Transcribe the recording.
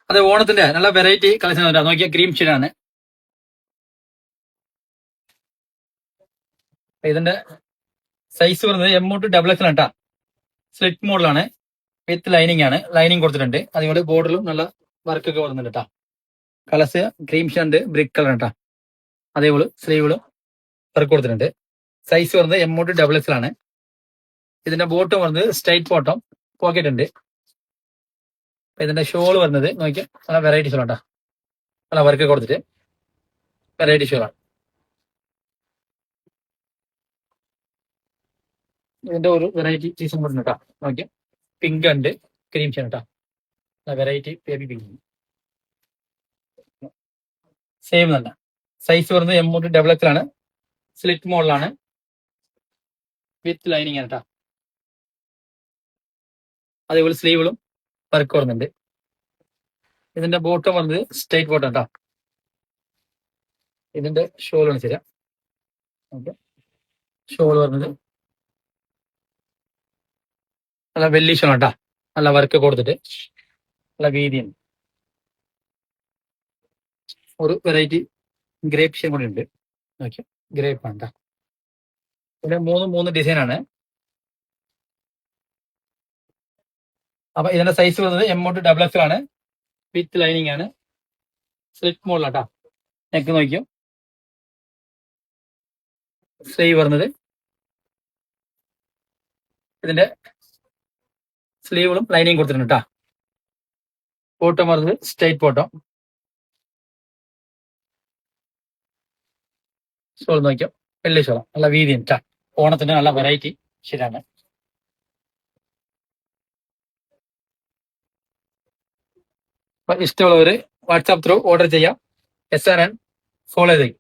അത് ഓണത്തിന്റെ നല്ല വെറൈറ്റി കളക്ഷൻ നോക്കിയ ക്രീം ഷെയ്ഡാണ്. ഇതിന്റെ സൈസ് വരുന്നത് M2XX ആണ് കേട്ടാ. സ്ലിറ്റ് മോഡലാണ്, വിത്ത് ലൈനിങ് ആണ്. ലൈനിങ് കൊടുത്തിട്ടുണ്ട്. അതുകൊണ്ട് ബോർഡറിലും നല്ല വർക്കൊക്കെ വരുന്നുണ്ട് കേട്ടാ. Colours cream shade, brick colour കേട്ടാ. അതേപോലെ സ്ലീവിലും വർക്ക് കൊടുത്തിട്ടുണ്ട്. സൈസ് വരുന്നത് M2XX ആണ്. ഇതിന്റെ ബോട്ടം വരുന്നത് സ്ട്രൈറ്റ് ബോട്ടം, പോക്കറ്റ് ഉണ്ട്. ഇതിന്റെ ഷോൾ വരുന്നത് നോക്കിയാൽ നല്ല വെറൈറ്റി ഷോൾ കേട്ടാ. നല്ല വർക്ക് കൊടുത്തിട്ട് വെറൈറ്റി ഷോളാണ്. ഇതിന്റെ ഒരു വെറൈറ്റി ചീസും കൂടെ കേട്ടോ. നോക്കിയാൽ പിങ്ക് ഉണ്ട്, ക്രീം ഷെയ്ഡ് കേട്ടോ. വെറൈറ്റി ബേബി പിങ്ക് സെയിം തന്നെ. സൈസ് വരുന്നത് M2XX ആണ്. സ്ലിറ്റ് മോഡലാണ്, വിത്ത് ലൈനിങ് ആണ് കേട്ടോ. അതേപോലെ സ്ലീവിലും വർക്ക് വരുന്നുണ്ട്. ഇതിന്റെ ബോട്ടം വന്നത് സ്ട്രൈറ്റ് ബോട്ടം കേട്ടോ. ഇതിന്റെ ഷോൾ ആണ് ശരിയാ. ഓക്കെ, ഷോൾ വരുന്നത് നല്ല വെല്ലി ഷോൾ കേട്ടോ. നല്ല വർക്ക് കൊടുത്തിട്ട് നല്ല വീതിയുണ്ട്. ഒരു വെറൈറ്റി ഗ്രേപ്പ് ഷെയ്ഡ് കൂടി ഉണ്ട്. ഓക്കെ, ഗ്രേപ്പ് ആണ് കേട്ടോ. ഇവിടെ മൂന്ന് ഡിസൈൻ ആണ്. അപ്പൊ ഇതിന്റെ സൈസ് വരുന്നത് M2XX ആണ്, വിത്ത് ലൈനിങ് ആണ്. സ്ലിറ്റ് മോഡലാട്ടാ. നെക്ക് നോക്കിയോ. സ്ലീവ് വരുന്നത് ഇതിന്റെ സ്ലീവിലും ലൈനിങ് കൊടുത്തിട്ടുണ്ട് കേട്ടാ. ബോട്ടം വരുന്നത് സ്ട്രൈറ്റ് ബോട്ടം. ഷോൾ നോക്കിയോ, വെള്ളി ഷോളം നല്ല വീതി കേട്ടാ. ഓണത്തിന് നല്ല വെറൈറ്റി ശരിയാണ്. അപ്പൊ ഇഷ്ടമുള്ളവര് വാട്സാപ്പ് ത്രൂ ഓർഡർ ചെയ്യാം. SRN ഫോളോ ചെയ്യും.